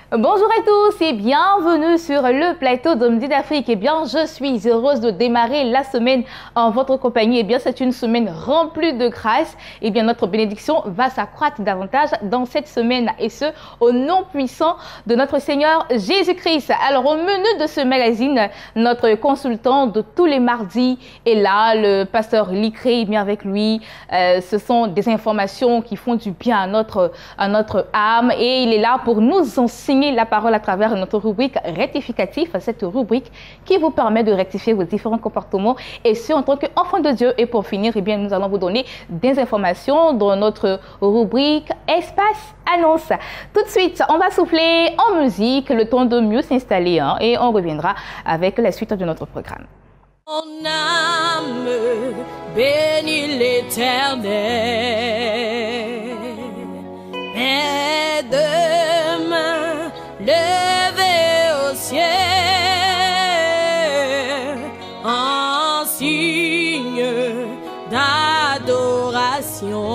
Bonjour à tous et bienvenue sur le plateau de Midi d'Afrique. Eh bien, je suis heureuse de démarrer la semaine en votre compagnie. Eh bien, c'est une semaine remplie de grâce. Eh bien, notre bénédiction va s'accroître davantage dans cette semaine et ce, au nom puissant de notre Seigneur Jésus-Christ. Alors, au menu de ce magazine, notre consultant de tous les mardis est là, le pasteur Licré. Eh bien, avec lui, ce sont des informations qui font du bien à notre âme et il est là pour nous enseigner la parole à travers notre rubrique rectificatif, cette rubrique qui vous permet de rectifier vos différents comportements et ce en tant qu'enfant de Dieu. Et pour finir, eh bien, nous allons vous donner des informations dans notre rubrique Espace Annonce. Tout de suite, on va souffler en musique, le temps de mieux s'installer et on reviendra avec la suite de notre programme. Mon âme bénit l'Éternel, mes deux mains levées au ciel, en signe d'adoration.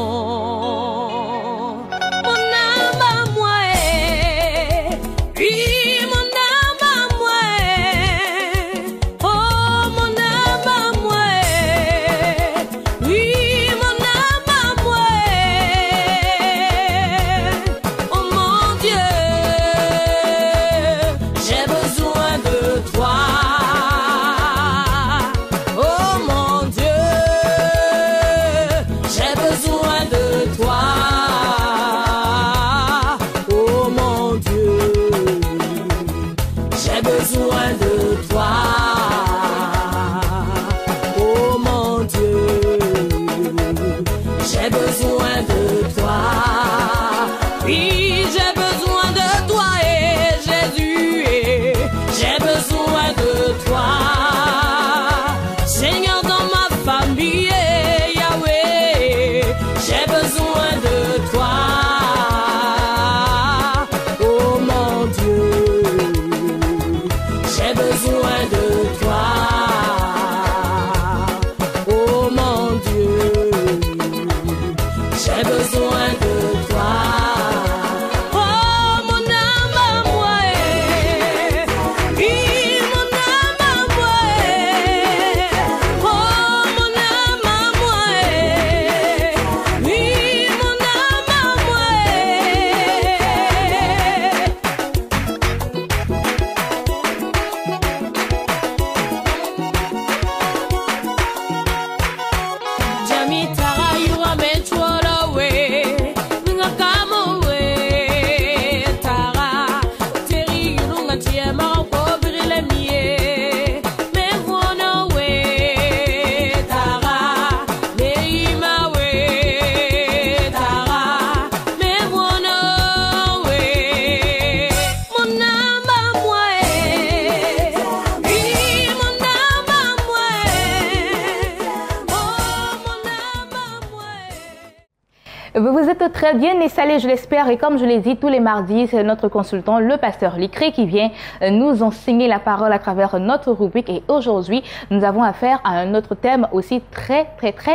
Vous êtes très bien installés, je l'espère, et comme je l'ai dit, tous les mardis, c'est notre consultant, le pasteur Licré, qui vient nous enseigner la parole à travers notre rubrique. Et aujourd'hui, nous avons affaire à un autre thème aussi très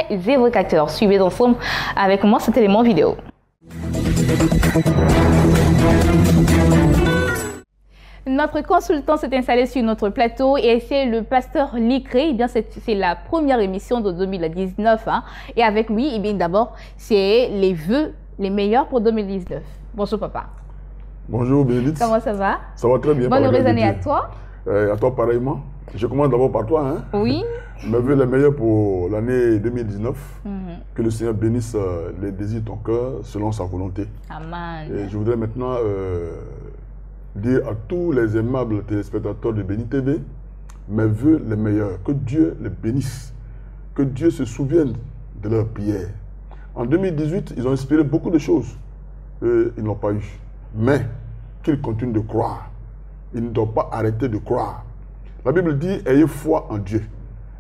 évocateur. Suivez ensemble avec moi cet élément vidéo. Notre consultant s'est installé sur notre plateau et c'est le pasteur Licré. Eh bien, c'est la première émission de 2019. Et avec lui, eh bien, d'abord, c'est les vœux les meilleurs pour 2019. Bonjour, papa. Bonjour, Bénédicte. Comment ça va? Ça va très bien. Bonne heureuse année à toi. À toi, pareillement. Je commence d'abord par toi. Oui. Mes vœux les meilleurs pour l'année 2019. Que le Seigneur bénisse les désirs de ton cœur selon sa volonté. Amen. Et je voudrais maintenant dire à tous les aimables téléspectateurs de Béni TV, mes vœux les meilleurs, que Dieu les bénisse, que Dieu se souvienne de leurs prières. En 2018, ils ont inspiré beaucoup de choses, ils n'ont pas eu, mais qu'ils continuent de croire. Ils ne doivent pas arrêter de croire. La Bible dit, ayez foi en Dieu.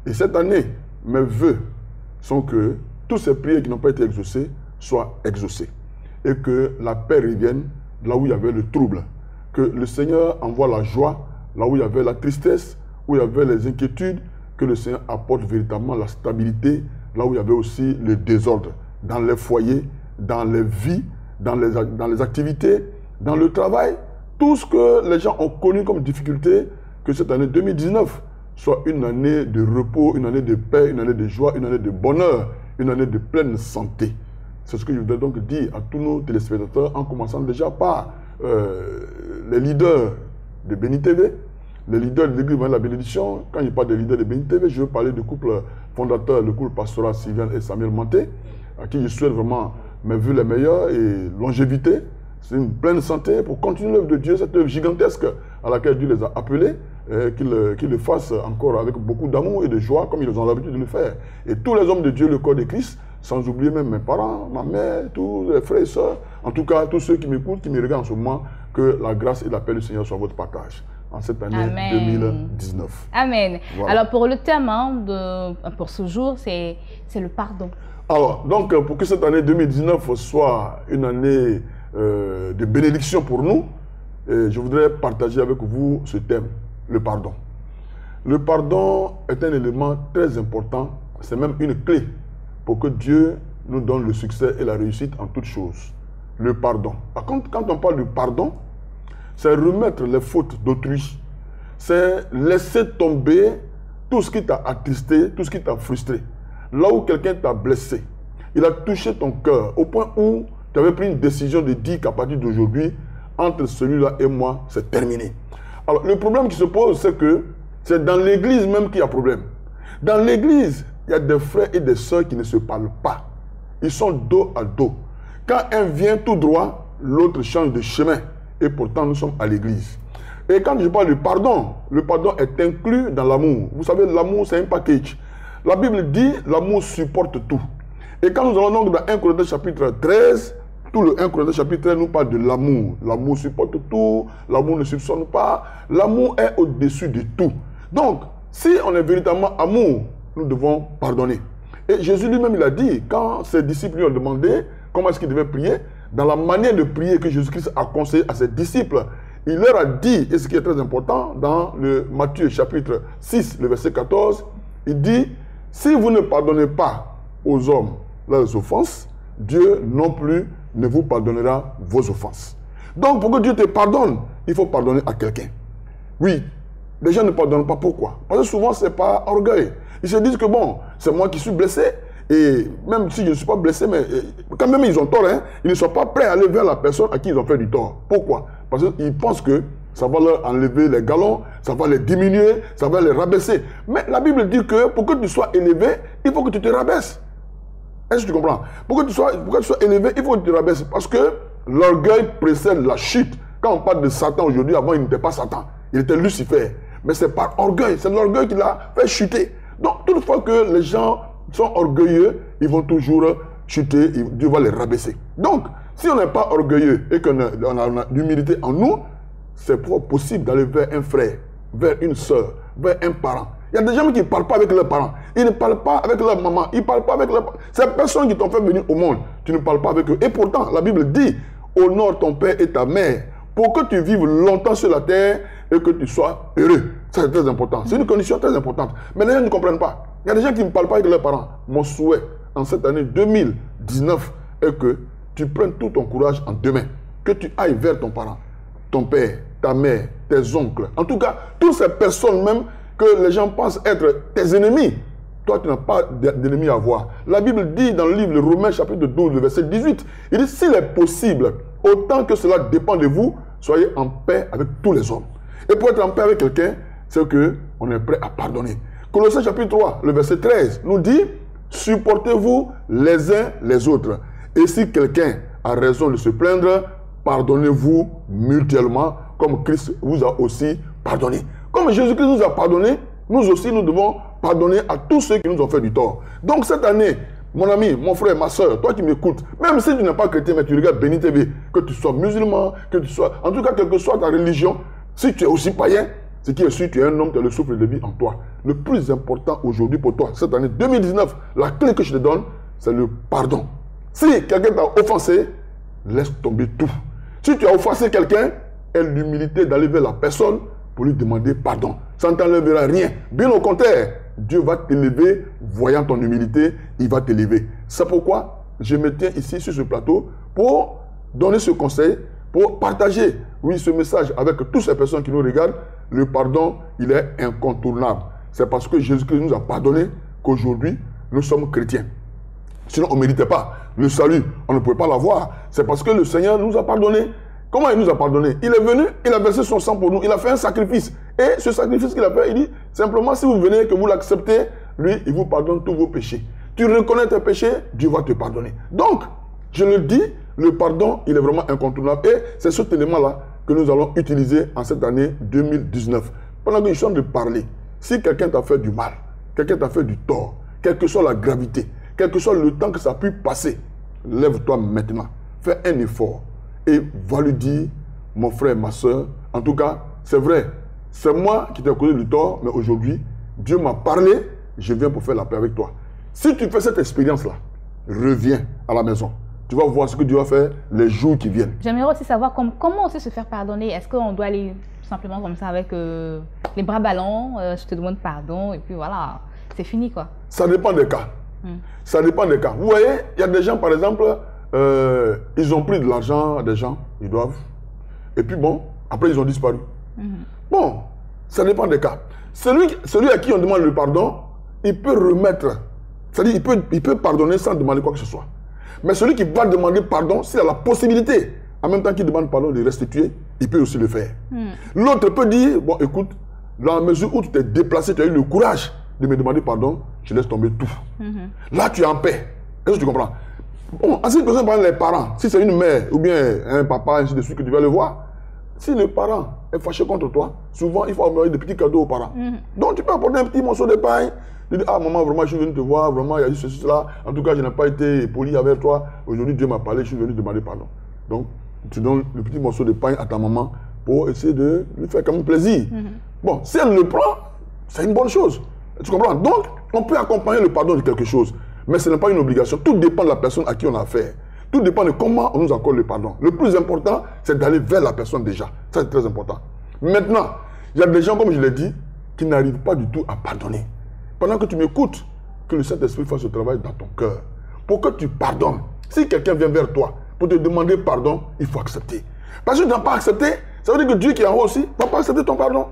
Et cette année, mes vœux sont que toutes ces prières qui n'ont pas été exaucées soient exaucées. Et que la paix revienne là où il y avait le trouble. Que le Seigneur envoie la joie là où il y avait la tristesse, où il y avait les inquiétudes, que le Seigneur apporte véritablement la stabilité là où il y avait aussi le désordre, dans les foyers, dans les vies, dans les activités, dans le travail, tout ce que les gens ont connu comme difficulté, que cette année 2019 soit une année de repos, une année de paix, une année de joie, une année de bonheur, une année de pleine santé. C'est ce que je voudrais donc dire à tous nos téléspectateurs, en commençant déjà par les leaders de Béni TV, les leaders de l'Église de la Bénédiction. Quand je parle des leaders de Béni TV, je veux parler du couple fondateur, le couple pastoral Sylvain et Samuel Manté, à qui je souhaite vraiment mes vœux les meilleurs et longévité. C'est une pleine santé pour continuer l'œuvre de Dieu, cette œuvre gigantesque à laquelle Dieu les a appelés, qu'ils le fassent encore avec beaucoup d'amour et de joie, comme ils ont l'habitude de le faire. Et tous les hommes de Dieu, le corps de Christ, sans oublier même mes parents, ma mère, tous les frères et sœurs, en tout cas tous ceux qui m'écoutent, qui me regardent en ce moment, que la grâce et la paix du Seigneur soient votre partage en cette année Amen. 2019. Amen. Voilà. Alors pour le thème pour ce jour, c'est le pardon. Alors, donc, pour que cette année 2019 soit une année de bénédiction pour nous, je voudrais partager avec vous ce thème, le pardon. Le pardon est un élément très important, c'est même une clé pour que Dieu nous donne le succès et la réussite en toutes choses. Le pardon. Par contre, quand on parle de pardon, c'est remettre les fautes d'autrui, c'est laisser tomber tout ce qui t'a attristé, tout ce qui t'a frustré. Là où quelqu'un t'a blessé, il a touché ton cœur au point où tu avais pris une décision de dire qu'à partir d'aujourd'hui, entre celui-là et moi, c'est terminé. Alors, le problème qui se pose, c'est que c'est dans l'église même qu'il y a problème. Dans l'église, il y a des frères et des sœurs qui ne se parlent pas. Ils sont dos à dos. Quand un vient tout droit, l'autre change de chemin. Et pourtant, nous sommes à l'église. Et quand je parle du pardon, le pardon est inclus dans l'amour. Vous savez, l'amour, c'est un package. La Bible dit, l'amour supporte tout. Et quand nous allons donc dans 1 Corinthiens chapitre 13, tout le 1 Corinthiens chapitre 13 nous parle de l'amour. L'amour supporte tout, l'amour ne soupçonne pas, l'amour est au-dessus de tout. Donc, si on est véritablement amour, nous devons pardonner. Et Jésus lui-même, il a dit, quand ses disciples lui ont demandé comment est-ce qu'ils devaient prier, dans la manière de prier que Jésus-Christ a conseillé à ses disciples, il leur a dit, et ce qui est très important, dans le Matthieu chapitre 6, le verset 14, il dit, si vous ne pardonnez pas aux hommes leurs offenses, Dieu non plus ne vous pardonnera vos offenses. Donc, pour que Dieu te pardonne, il faut pardonner à quelqu'un. Oui, les gens ne pardonnent pas. Pourquoi? Parce que souvent, c'est pas orgueil. Ils se disent que bon, c'est moi qui suis blessé, et même si je ne suis pas blessé, mais quand même ils ont tort, hein, ils ne sont pas prêts à aller vers la personne à qui ils ont fait du tort. Pourquoi? Parce qu'ils pensent que ça va leur enlever les galons, ça va les diminuer, ça va les rabaisser. Mais la Bible dit que pour que tu sois élevé, il faut que tu te rabaisses. Est-ce que tu comprends? Pour que tu sois élevé, il faut que tu te rabaisses. Parce que l'orgueil précède la chute. Quand on parle de Satan aujourd'hui, avant il n'était pas Satan, il était Lucifer. Mais c'est par orgueil, c'est l'orgueil qui l'a fait chuter. Donc, toutefois que les gens sont orgueilleux, ils vont toujours chuter, Dieu va les rabaisser. Donc, si on n'est pas orgueilleux et qu'on a l'humilité en nous, c'est possible d'aller vers un frère, vers une soeur, vers un parent. Il y a des gens qui ne parlent pas avec leurs parents. Ils ne parlent pas avec leur maman. Ils ne parlent pas avec leurs parents. Ces personnes qui t'ont fait venir au monde, tu ne parles pas avec eux. Et pourtant, la Bible dit, honore ton père et ta mère pour que tu vives longtemps sur la terre et que tu sois heureux. Ça, c'est très important. C'est une condition très importante. Mais les gens ne comprennent pas. Il y a des gens qui ne parlent pas avec leurs parents. Mon souhait, en cette année 2019, est que tu prennes tout ton courage en deux mains. Que tu ailles vers ton parent, ton père, ta mère, tes oncles. En tout cas, toutes ces personnes même que les gens pensent être tes ennemis. Toi, tu n'as pas d'ennemis à avoir. La Bible dit dans le livre de Romains, chapitre 12, le verset 18, il dit, s'il est possible, autant que cela dépend de vous, soyez en paix avec tous les hommes. Et pour être en paix avec quelqu'un, c'est qu'on est prêt à pardonner. Colossiens chapitre 3, le verset 13, nous dit, supportez-vous les uns les autres. Et si quelqu'un a raison de se plaindre, pardonnez-vous mutuellement, comme Christ vous a aussi pardonné. Comme Jésus-Christ nous a pardonné, nous aussi nous devons pardonner à tous ceux qui nous ont fait du tort. Donc cette année, mon ami, mon frère, ma soeur, toi qui m'écoutes, même si tu n'es pas chrétien, mais tu regardes Béni TV, que tu sois musulman, que tu sois, en tout cas, quelle que soit ta religion, si tu es aussi païen, c'est qui est sûr, tu es un homme, tu as le souffle de vie en toi. Le plus important aujourd'hui pour toi, cette année 2019, la clé que je te donne, c'est le pardon. Si quelqu'un t'a offensé, laisse tomber tout. Si tu as offensé quelqu'un, aie l'humilité d'aller vers la personne pour lui demander pardon. Ça ne t'enlèvera rien. Bien au contraire, Dieu va t'élever, voyant ton humilité, il va t'élever. C'est pourquoi je me tiens ici sur ce plateau pour donner ce conseil, pour partager, oui, ce message avec toutes ces personnes qui nous regardent. Le pardon, il est incontournable. C'est parce que Jésus-Christ nous a pardonné qu'aujourd'hui, nous sommes chrétiens. Sinon, on ne méritait pas le salut. On ne pouvait pas l'avoir. C'est parce que le Seigneur nous a pardonné. Comment il nous a pardonné? Il est venu, il a versé son sang pour nous. Il a fait un sacrifice. Et ce sacrifice qu'il a fait, il dit, simplement, si vous venez, que vous l'acceptez, lui, il vous pardonne tous vos péchés. Tu reconnais tes péchés, Dieu va te pardonner. Donc, je le dis, le pardon, il est vraiment incontournable. Et c'est cet élément-là que nous allons utiliser en cette année 2019. Pendant que nous sommes de parler, si quelqu'un t'a fait du mal, quelqu'un t'a fait du tort, quelle que soit la gravité, quel que soit le temps que ça a pu passer, lève-toi maintenant, fais un effort et va lui dire, mon frère, ma soeur, en tout cas, c'est vrai, c'est moi qui t'ai causé du tort, mais aujourd'hui, Dieu m'a parlé, je viens pour faire la paix avec toi. Si tu fais cette expérience-là, reviens à la maison. Tu vas voir ce que Dieu va faire les jours qui viennent. J'aimerais aussi savoir comment aussi se faire pardonner. Est-ce qu'on doit aller simplement comme ça avec les bras ballants, je te demande pardon, et puis voilà, c'est fini quoi. Ça dépend des cas. Ça dépend des cas. Vous voyez, il y a des gens, par exemple, ils ont pris de l'argent à des gens, ils doivent. Et puis bon, après ils ont disparu. Bon, ça dépend des cas. Celui à qui on demande le pardon, il peut remettre. C'est-à-dire, il peut pardonner sans demander quoi que ce soit. Mais celui qui va demander pardon, s'il a la possibilité, en même temps qu'il demande pardon de restituer, il peut aussi le faire. L'autre peut dire, bon écoute, dans la mesure où tu t'es déplacé, tu as eu le courage de me demander pardon, je laisse tomber tout. Là, tu es en paix. Est-ce que tu comprends? Bon, en ce qui concerne par exemple les parents, si c'est une mère ou bien un papa, ainsi de suite, que tu vas le voir, si le parent est fâché contre toi, souvent il faut envoyer des petits cadeaux aux parents. Donc tu peux apporter un petit morceau de pain. Tu dis, ah maman, vraiment, je suis venu te voir, vraiment, il y a eu ceci, cela. En tout cas, je n'ai pas été poli avec toi. Aujourd'hui, Dieu m'a parlé, je suis venu te demander pardon. Donc, tu donnes le petit morceau de pain à ta maman pour essayer de lui faire quand même plaisir. Bon, si elle le prend, c'est une bonne chose. Tu comprends? Donc, on peut accompagner le pardon de quelque chose. Mais ce n'est pas une obligation. Tout dépend de la personne à qui on a affaire. Tout dépend de comment on nous accorde le pardon. Le plus important, c'est d'aller vers la personne déjà. Ça, c'est très important. Maintenant, il y a des gens, comme je l'ai dit, qui n'arrivent pas du tout à pardonner. Pendant que tu m'écoutes, que le Saint-Esprit fasse ce travail dans ton cœur. Pour que tu pardonnes. Si quelqu'un vient vers toi pour te demander pardon, il faut accepter. Parce que tu n'as pas accepté, ça veut dire que Dieu qui est en haut aussi ne va pas accepter ton pardon.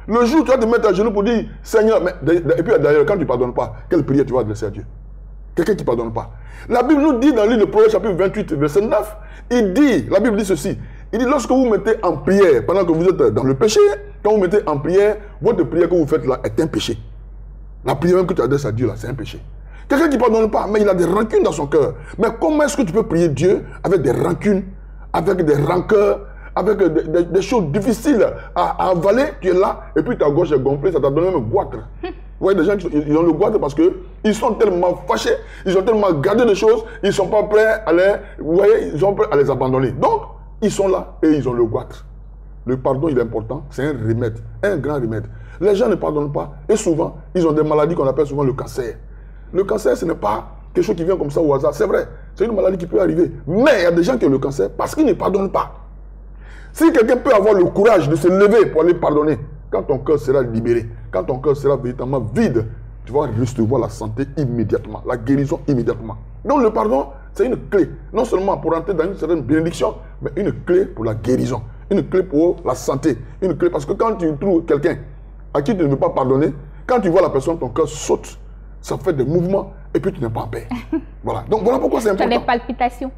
Le jour où tu vas te mettre à genoux pour dire, Seigneur, mais, et puis d'ailleurs, quand tu ne pardonnes pas, quelle prière tu vas adresser à Dieu? Quelqu'un qui ne pardonne pas. La Bible nous dit dans le livre de Proverbes, chapitre 28, verset 9, la Bible dit ceci. Il dit, lorsque vous mettez en prière, pendant que vous êtes dans le péché, quand vous mettez en prière, votre prière que vous faites là est un péché. La prière même que tu adresses à Dieu là, c'est un péché. Quelqu'un qui ne pardonne pas, mais il a des rancunes dans son cœur. Mais comment est-ce que tu peux prier Dieu avec des rancunes, avec des rancœurs, avec des choses difficiles à avaler? Tu es là, et puis ta gorge est gonflée, ça t'a donné même goitre. Vous voyez des gens qui ils ont le goitre parce qu'ils sont tellement fâchés, ils ont tellement gardé des choses, ils ne sont pas prêts à les, vous voyez, ils sont prêts à les abandonner. Donc, ils sont là et ils ont le goitre. Le pardon, il est important, c'est un remède, un grand remède. Les gens ne pardonnent pas et souvent, ils ont des maladies qu'on appelle souvent le cancer. Le cancer, ce n'est pas quelque chose qui vient comme ça au hasard, c'est vrai, c'est une maladie qui peut arriver. Mais il y a des gens qui ont le cancer parce qu'ils ne pardonnent pas. Si quelqu'un peut avoir le courage de se lever pour aller pardonner, quand ton cœur sera libéré, quand ton cœur sera véritablement vide, tu vas recevoir la santé immédiatement, la guérison immédiatement. Donc le pardon, c'est une clé, non seulement pour entrer dans une certaine bénédiction, mais une clé pour la guérison, une clé pour la santé, une clé parce que quand tu trouves quelqu'un à qui tu ne veux pas pardonner, quand tu vois la personne, ton cœur saute, ça fait des mouvements et puis tu n'es pas en paix. Voilà. Donc voilà pourquoi c'est important. Tu as des palpitations.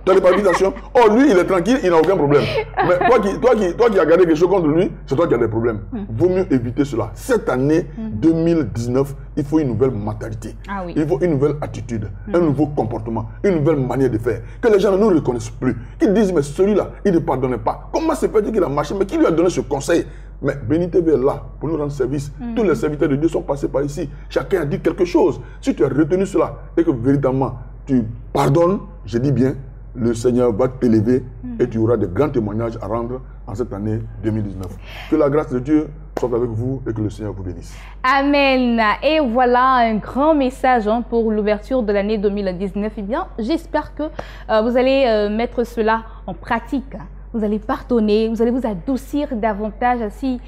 Tu as des palpitations. Oh, lui, il est tranquille, il n'a aucun problème. Mais toi qui as gardé quelque chose contre lui, c'est toi qui as des problèmes. Vaut mieux éviter cela. Cette année 2019, il faut une nouvelle mentalité. Ah oui. Il faut une nouvelle attitude, un nouveau comportement, une nouvelle manière de faire. Que les gens ne nous reconnaissent plus. Qu'ils disent, mais celui-là, il ne pardonnait pas. Comment se fait-il qu'il a marché? Mais qui lui a donné ce conseil? Mais Béni TV est là pour nous rendre service. Tous les serviteurs de Dieu sont passés par ici. Chacun a dit quelque chose. Si tu as retenu cela et que véritablement tu pardonnes, je dis bien, le Seigneur va t'élever et tu auras de grands témoignages à rendre en cette année 2019. Que la grâce de Dieu soit avec vous et que le Seigneur vous bénisse. Amen. Et voilà un grand message pour l'ouverture de l'année 2019. Eh bien, j'espère que vous allez mettre cela en pratique. Vous allez pardonner, vous allez vous adoucir davantage. Si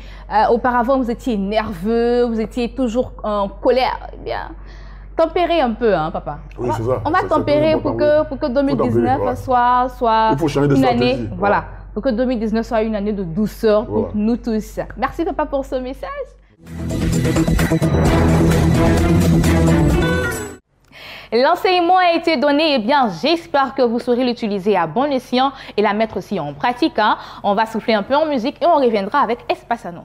auparavant vous étiez nerveux, vous étiez toujours en colère, eh bien, tempérer un peu, hein, papa. Oui, c'est ça. On va tempérer pour que 2019 soit il faut changer de une stratégie. année, voilà, pour que 2019 soit une année de douceur pour Voilà. nous tous. Merci papa pour ce message. L'enseignement a été donné, eh bien, j'espère que vous saurez l'utiliser à bon escient et la mettre aussi en pratique. Hein. On va souffler un peu en musique et on reviendra avec Espace Annonce.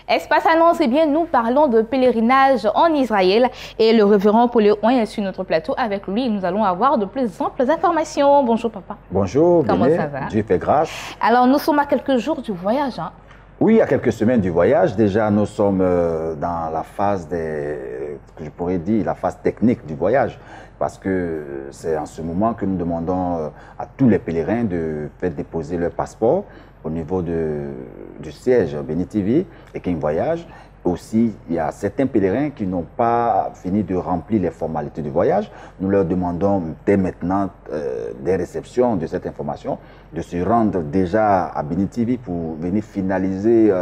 Espace Annonce, eh bien, nous parlons de pèlerinage en Israël et le révérend Paul Léon est sur notre plateau. Avec lui, nous allons avoir de plus amples informations. Bonjour papa. Bonjour, comment Béné, ça va? Dieu fait grâce. Alors, nous sommes à quelques jours du voyage. Hein? Oui, à quelques semaines du voyage. Déjà, nous sommes dans la phase que je pourrais dire, la phase technique du voyage. Parce que c'est en ce moment que nous demandons à tous les pèlerins de faire déposer leur passeport au niveau du siège Béni TV et qui voyagent. Aussi, il y a certains pèlerins qui n'ont pas fini de remplir les formalités du voyage. Nous leur demandons dès maintenant, des réceptions de cette information, de se rendre déjà à Béni TV pour venir finaliser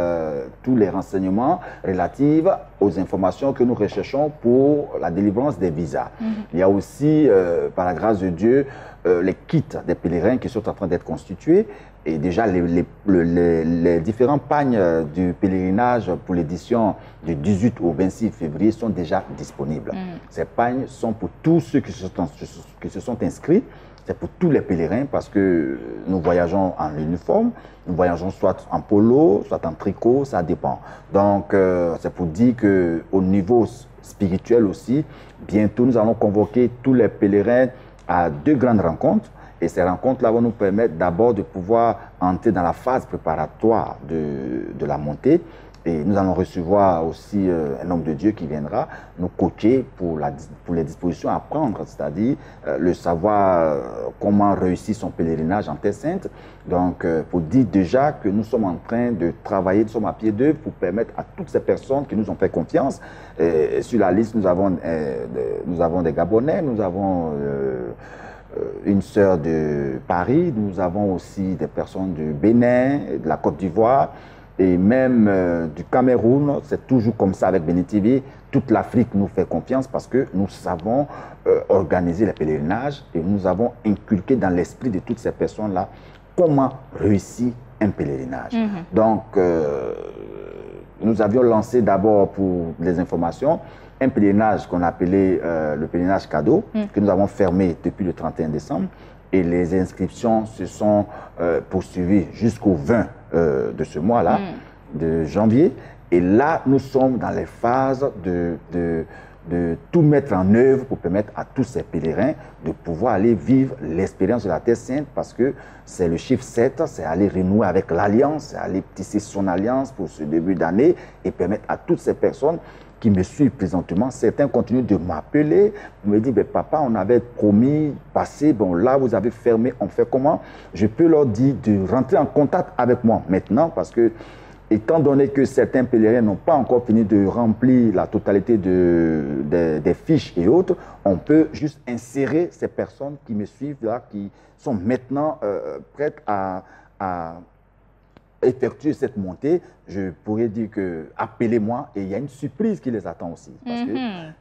tous les renseignements relatifs aux informations que nous recherchons pour la délivrance des visas. Il y a aussi, par la grâce de Dieu, les kits des pèlerins qui sont en train d'être constitués. Et déjà, les différents pagnes du pèlerinage pour l'édition du 18 au 26 février sont déjà disponibles. Ces pagnes sont pour tous ceux qui se sont inscrits. C'est pour tous les pèlerins parce que nous voyageons en uniforme, nous voyageons soit en polo, soit en tricot, ça dépend. Donc, c'est pour dire qu'au niveau spirituel aussi, bientôt nous allons convoquer tous les pèlerins à 2 grandes rencontres. Et ces rencontres-là vont nous permettre d'abord de pouvoir entrer dans la phase préparatoire de la montée. Et nous allons recevoir aussi un homme de Dieu qui viendra nous coacher pour les dispositions à prendre, c'est-à-dire le savoir comment réussir son pèlerinage en Terre Sainte. Donc, pour dire déjà que nous sommes en train de travailler, nous sommes à pied d'œuvre pour permettre à toutes ces personnes qui nous ont fait confiance. Sur la liste, nous avons des Gabonais, nous avons une sœur de Paris, nous avons aussi des personnes du Bénin, de la Côte d'Ivoire et même du Cameroun. C'est toujours comme ça avec Béni TV. Toute l'Afrique nous fait confiance parce que nous savons organiser les pèlerinages et nous avons inculqué dans l'esprit de toutes ces personnes-là comment réussir un pèlerinage. Donc, nous avions lancé d'abord pour les informations un pèlerinage qu'on appelait le pèlerinage cadeau, que nous avons fermé depuis le 31 décembre. Et les inscriptions se sont poursuivies jusqu'au 20 de ce mois-là. de janvier. Et là, nous sommes dans les phases de tout mettre en œuvre pour permettre à tous ces pèlerins de pouvoir aller vivre l'expérience de la Terre Sainte, parce que c'est le chiffre 7, c'est aller renouer avec l'Alliance, c'est aller tisser son alliance pour ce début d'année et permettre à toutes ces personnes qui me suivent présentement. Certains continuent de m'appeler, me disent ben, papa, on avait promis, passer, bon là vous avez fermé, on fait comment? Je peux leur dire de rentrer en contact avec moi maintenant, parce que étant donné que certains pèlerins n'ont pas encore fini de remplir la totalité des fiches et autres, on peut juste insérer ces personnes qui me suivent là, qui sont maintenant prêtes à effectuer cette montée. Je pourrais dire que appelez-moi, et il y a une surprise qui les attend aussi. Parce que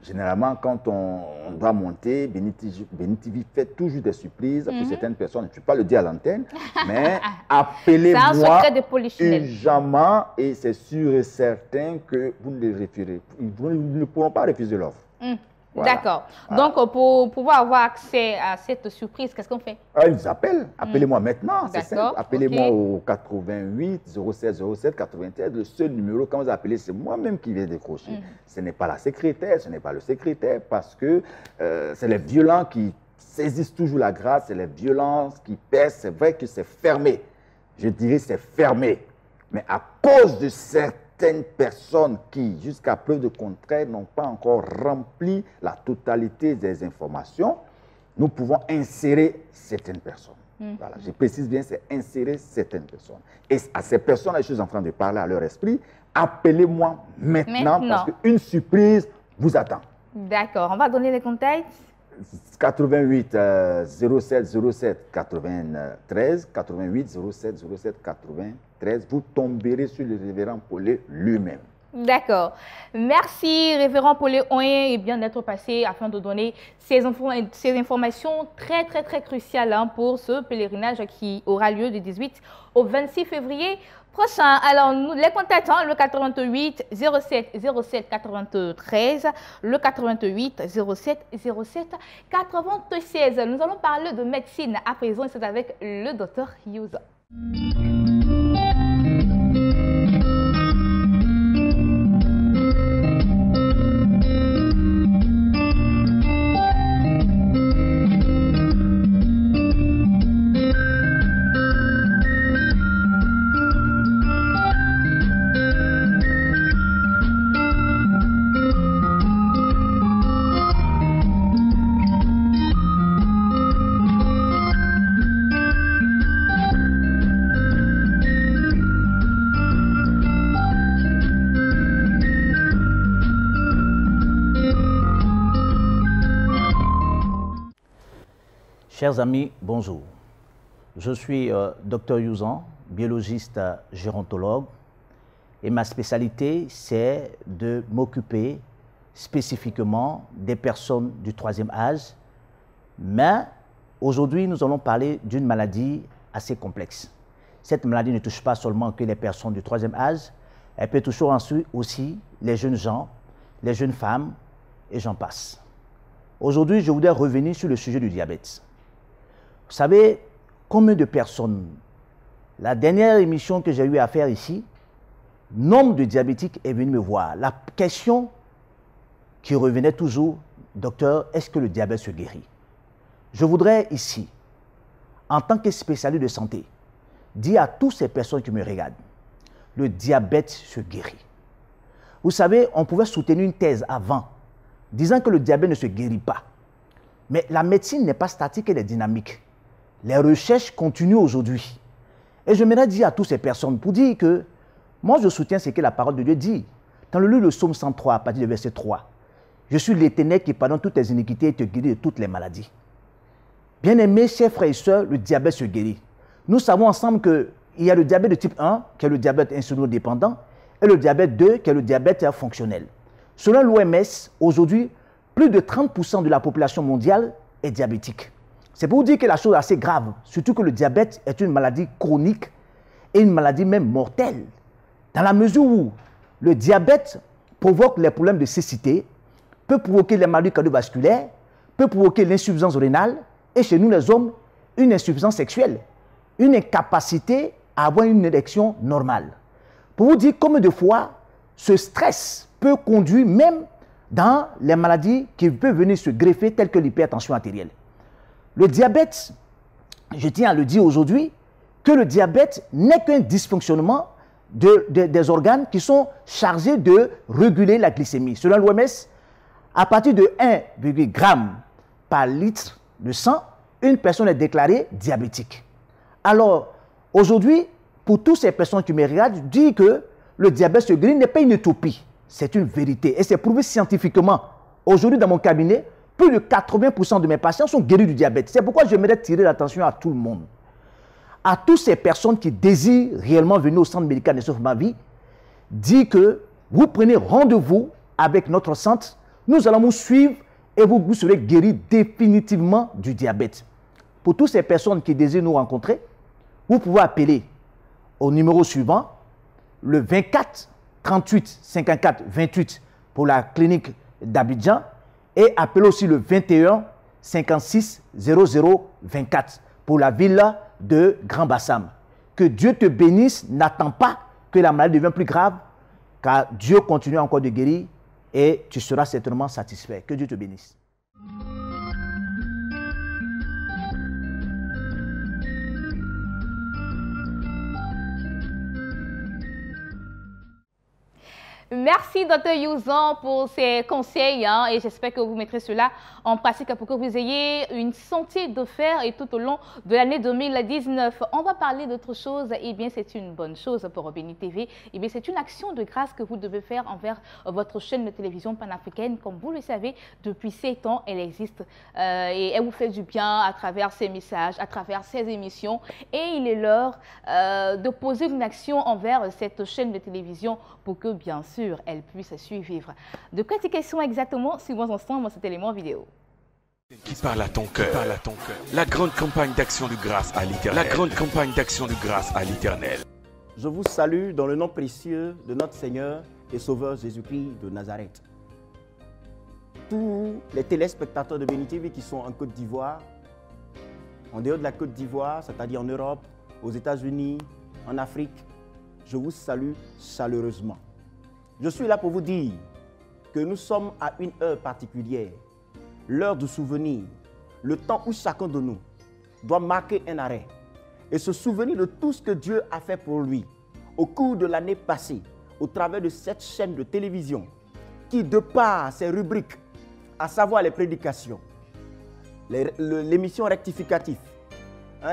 généralement, quand on doit monter, Béni TV fait toujours des surprises pour certaines personnes. Je ne peux pas le dire à l'antenne, mais appelez-moi urgemment, et c'est sûr et certain que vous ne les refusez. Vous ne pourront pas refuser l'offre. Voilà. D'accord. Donc, pour pouvoir avoir accès à cette surprise, qu'est-ce qu'on fait? Ils appellent. Appelez-moi maintenant, c'est simple. Appelez-moi au 88 07 07 93. Le seul numéro, quand vous appelez, c'est moi-même qui vais décrocher. Ce n'est pas la secrétaire, ce n'est pas le secrétaire, parce que c'est les violents qui saisissent toujours la grâce, c'est les violences qui pèsent. C'est vrai que c'est fermé. Je dirais c'est fermé. Mais à cause de certaines personnes qui, jusqu'à preuve de contraire, n'ont pas encore rempli la totalité des informations, nous pouvons insérer certaines personnes. Voilà, je précise bien, c'est insérer certaines personnes. Et à ces personnes, je suis en train de parler à leur esprit. Appelez-moi maintenant, parce qu'une surprise vous attend. D'accord, on va donner les contacts. 88 07 07 93, 88 07 07 93, vous tomberez sur le révérend Paulet lui-même. D'accord. Merci, révérend Paulet Oyen, et bien d'être passé afin de donner ces informations très cruciales pour ce pèlerinage qui aura lieu du 18 au 26 février prochain. Alors, nous les contactons, le 88 07 07 93, le 88 07 07 96. Nous allons parler de médecine à présent, et c'est avec le docteur Yuza. Chers amis, bonjour. Je suis Dr Youzan, biologiste gérontologue, et ma spécialité, c'est de m'occuper spécifiquement des personnes du troisième âge. Mais aujourd'hui, nous allons parler d'une maladie assez complexe. Cette maladie ne touche pas seulement que les personnes du troisième âge, elle peut toucher aussi les jeunes gens, les jeunes femmes, et j'en passe. Aujourd'hui, je voudrais revenir sur le sujet du diabète. Vous savez, combien de personnes, la dernière émission que j'ai eu à faire ici, nombre de diabétiques est venu me voir. La question qui revenait toujours, docteur, est-ce que le diabète se guérit? Je voudrais ici, en tant que spécialiste de santé, dire à toutes ces personnes qui me regardent, le diabète se guérit. Vous savez, on pouvait soutenir une thèse avant, disant que le diabète ne se guérit pas. Mais la médecine n'est pas statique, elle est dynamique. Les recherches continuent aujourd'hui. Et je m'aimerais dire à toutes ces personnes pour dire que moi je soutiens ce que la parole de Dieu dit. Dans le livre de Psaume 103, à partir du verset 3, je suis l'Éternel qui pardonne toutes tes iniquités et te guérit de toutes les maladies. Bien-aimés, chers frères et sœurs, le diabète se guérit. Nous savons ensemble qu'il y a le diabète de type 1, qui est le diabète insulinodépendant, et le diabète 2, qui est le diabète fonctionnel. Selon l'OMS, aujourd'hui, plus de 30% de la population mondiale est diabétique. C'est pour vous dire que la chose est assez grave, surtout que le diabète est une maladie chronique et une maladie même mortelle. Dans la mesure où le diabète provoque les problèmes de cécité, peut provoquer les maladies cardiovasculaires, peut provoquer l'insuffisance rénale et chez nous les hommes, une insuffisance sexuelle, une incapacité à avoir une érection normale. Pour vous dire combien de fois ce stress peut conduire même dans les maladies qui peuvent venir se greffer, telles que l'hypertension artérielle. Le diabète, je tiens à le dire aujourd'hui, que le diabète n'est qu'un dysfonctionnement des organes qui sont chargés de réguler la glycémie. Selon l'OMS, à partir de 1,1 g par litre de sang, une personne est déclarée diabétique. Alors, aujourd'hui, pour toutes ces personnes qui me regardent, dire que le diabète se guérit n'est pas une utopie. C'est une vérité et c'est prouvé scientifiquement. Aujourd'hui, dans mon cabinet, plus de 80% de mes patients sont guéris du diabète. C'est pourquoi j'aimerais tirer l'attention à tout le monde. À toutes ces personnes qui désirent réellement venir au centre médical de Sauve ma vie, dit que vous prenez rendez-vous avec notre centre, nous allons vous suivre et vous serez guéris définitivement du diabète. Pour toutes ces personnes qui désirent nous rencontrer, vous pouvez appeler au numéro suivant, le 24 38 54 28 pour la clinique d'Abidjan et appelez aussi le 21 56 00 24 pour la ville de Grand Bassam. Que Dieu te bénisse, n'attends pas que la maladie devienne plus grave, car Dieu continue encore de guérir et tu seras certainement satisfait. Que Dieu te bénisse. Merci Dr Youzan pour ces conseils et j'espère que vous mettrez cela en pratique pour que vous ayez une santé de fer et tout au long de l'année 2019. On va parler d'autre chose. Eh bien, c'est une bonne chose pour Béni TV. Eh bien, c'est une action de grâce que vous devez faire envers votre chaîne de télévision panafricaine. Comme vous le savez, depuis 7 ans, elle existe et elle vous fait du bien à travers ses messages, à travers ses émissions. Et il est l'heure de poser une action envers cette chaîne de télévision pour que, bien sûr, elle puisse suivre. De quoi ces questions exactement? Suivons ensemble cet élément vidéo. Qui parle à ton cœur, La grande campagne d'action de grâce à l'Éternel. La grande campagne d'action de grâce à l'Éternel. Je vous salue dans le nom précieux de notre Seigneur et Sauveur Jésus-Christ de Nazareth. Tous les téléspectateurs de Béni TV qui sont en Côte d'Ivoire, en dehors de la Côte d'Ivoire, c'est-à-dire en Europe, aux États-Unis, en Afrique, je vous salue chaleureusement. Je suis là pour vous dire que nous sommes à une heure particulière, l'heure du souvenir, le temps où chacun de nous doit marquer un arrêt et se souvenir de tout ce que Dieu a fait pour lui au cours de l'année passée, au travers de cette chaîne de télévision qui, de par ses rubriques, à savoir les prédications, l'émission rectificative,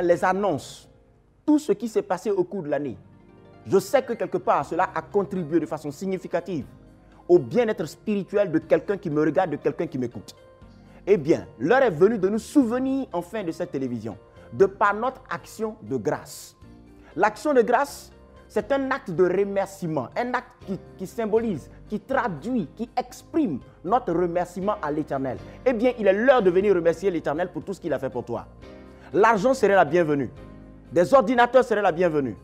les annonces, tout ce qui s'est passé au cours de l'année, je sais que quelque part, cela a contribué de façon significative au bien-être spirituel de quelqu'un qui me regarde, de quelqu'un qui m'écoute. Eh bien, l'heure est venue de nous souvenir enfin de cette télévision, de par notre action de grâce. L'action de grâce, c'est un acte de remerciement, un acte qui symbolise, qui traduit, qui exprime notre remerciement à l'Éternel. Eh bien, il est l'heure de venir remercier l'Éternel pour tout ce qu'il a fait pour toi. L'argent serait la bienvenue. Des ordinateurs seraient la bienvenue.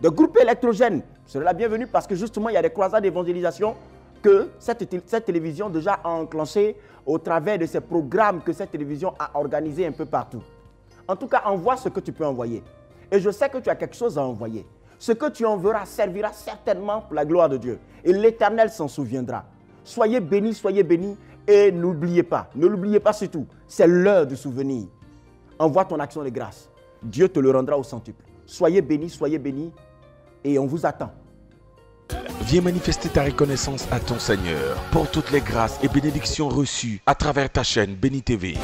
Des groupes électrogènes seraient la bienvenue parce que justement, il y a des croisades d'évangélisation que cette télévision déjà a enclenché au travers de ces programmes que cette télévision a organisés un peu partout. En tout cas, envoie ce que tu peux envoyer. Et je sais que tu as quelque chose à envoyer. Ce que tu enverras servira certainement pour la gloire de Dieu. Et l'Éternel s'en souviendra. Soyez bénis et n'oubliez pas. Ne l'oubliez pas surtout. C'est l'heure du souvenir. Envoie ton action de grâce. Dieu te le rendra au centuple. Soyez bénis et on vous attend. Viens manifester ta reconnaissance à ton Seigneur pour toutes les grâces et bénédictions reçues à travers ta chaîne Béni TV.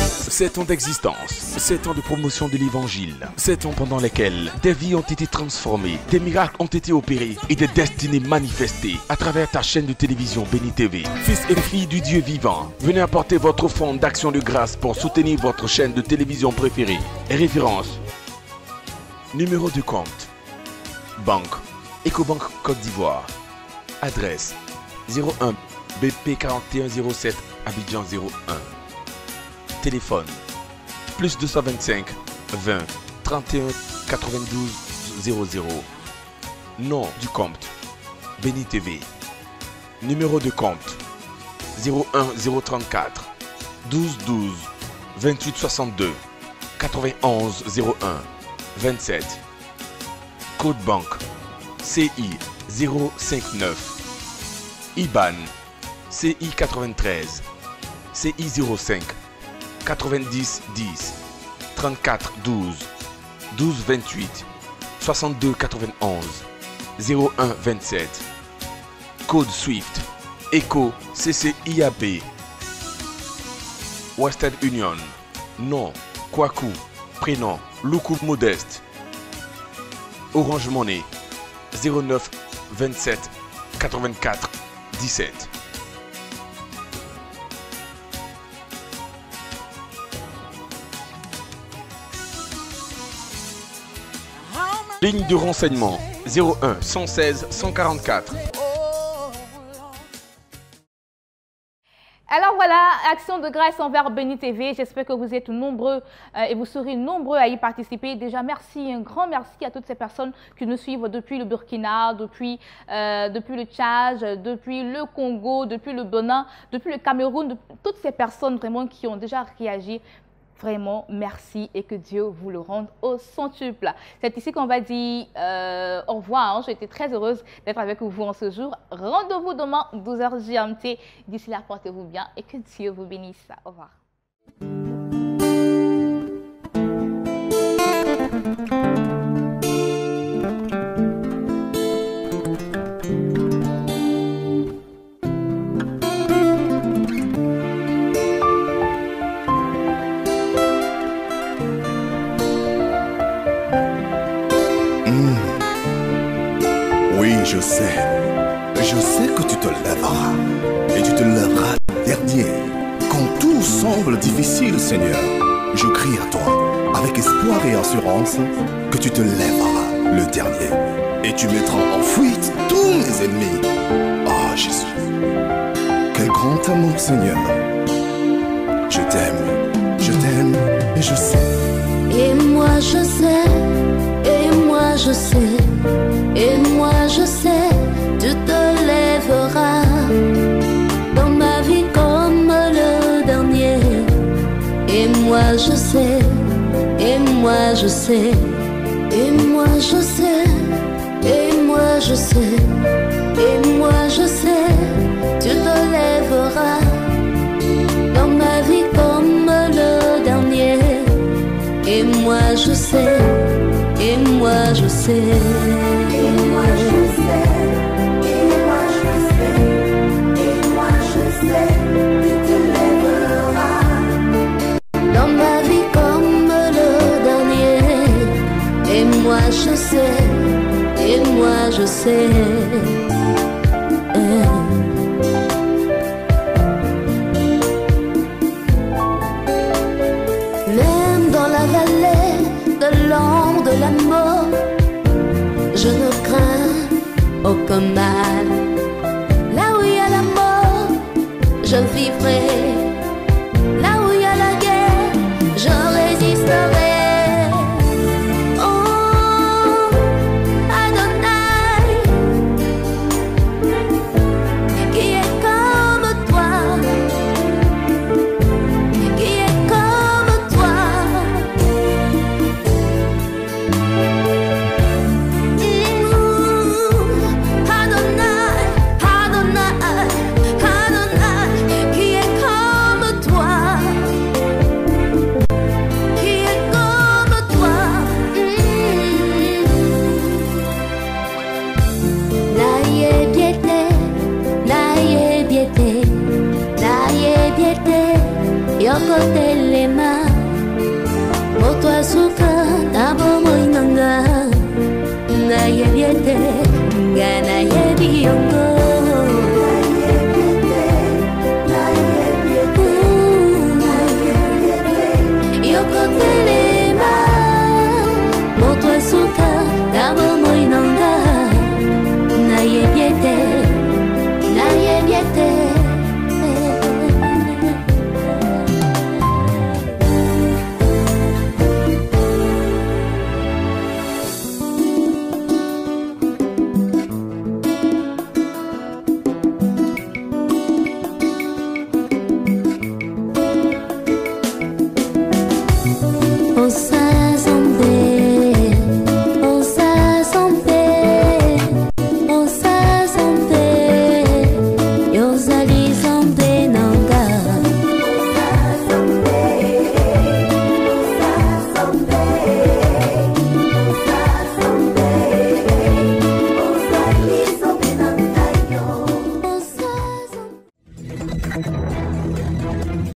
7 ans d'existence, 7 ans de promotion de l'Évangile, 7 ans pendant lesquels des vies ont été transformées, des miracles ont été opérés et des destinées manifestées à travers ta chaîne de télévision Béni TV. Fils et filles du Dieu vivant, venez apporter votre offrande d'action de grâce pour soutenir votre chaîne de télévision préférée. Référence, numéro de compte, banque, Ecobank Côte d'Ivoire, adresse 01 BP 4107 Abidjan 01. Téléphone plus 225 20 31 92 00. Nom du compte Béni TV. Numéro de compte 01 034 12 12 28 62 91 01 27. Code banque CI 059, IBAN CI 93, CI 05, 90 10, 34 12, 12 28, 62 91, 01 27, Code SWIFT, ECO CCIAB, Western Union, nom, Kwaku, prénom, Loukou Modeste, Orange Money, 09 27 84 17. Ligne de renseignement 01 116 144. Alors voilà, action de grâce envers Béni TV. J'espère que vous êtes nombreux et vous serez nombreux à y participer. Déjà, merci, un grand merci à toutes ces personnes qui nous suivent depuis le Burkina, depuis le Tchad, depuis le Congo, depuis le Bénin, depuis le Cameroun, toutes ces personnes vraiment qui ont déjà réagi. Vraiment, merci et que Dieu vous le rende au centuple. C'est ici qu'on va dire au revoir. Hein. J'ai été très heureuse d'être avec vous en ce jour. Rendez-vous demain, 12h GMT. D'ici là, portez-vous bien et que Dieu vous bénisse. Au revoir. Oui, je sais que tu te lèveras, et tu te lèveras le dernier. Quand tout semble difficile, Seigneur, je crie à toi, avec espoir et assurance, que tu te lèveras le dernier, et tu mettras en fuite tous mes ennemis. Oh Jésus, quel grand amour, Seigneur. Je t'aime, et je sais. Et moi je sais, et moi je sais, et moi je sais, tu te lèveras dans ma vie comme le dernier. Et moi je sais, et moi je sais, et moi je sais, et moi je sais, et moi je sais, tu te lèveras dans ma vie comme le dernier. Et moi je sais, et moi je sais, et moi je sais, et moi je sais, et moi je sais, tu te lèveras dans ma vie comme le dernier. Et moi je sais, et moi je sais. Même dans la vallée de l'ombre de la mort, je ne crains aucun mal. Là où il y a la mort, je vivrai. Là où il y a la guerre, je résisterai. Oh, Adonai, qui est comme toi, qui est comme toi. Adonai, Adonai, Adonai, qui est comme toi, qui est comme toi. Naye biete, naye biete, naye biete, yoko telema, moto suka tabo moinanga. Naye biete, ngana ye biongo. Yoko telema, moto suka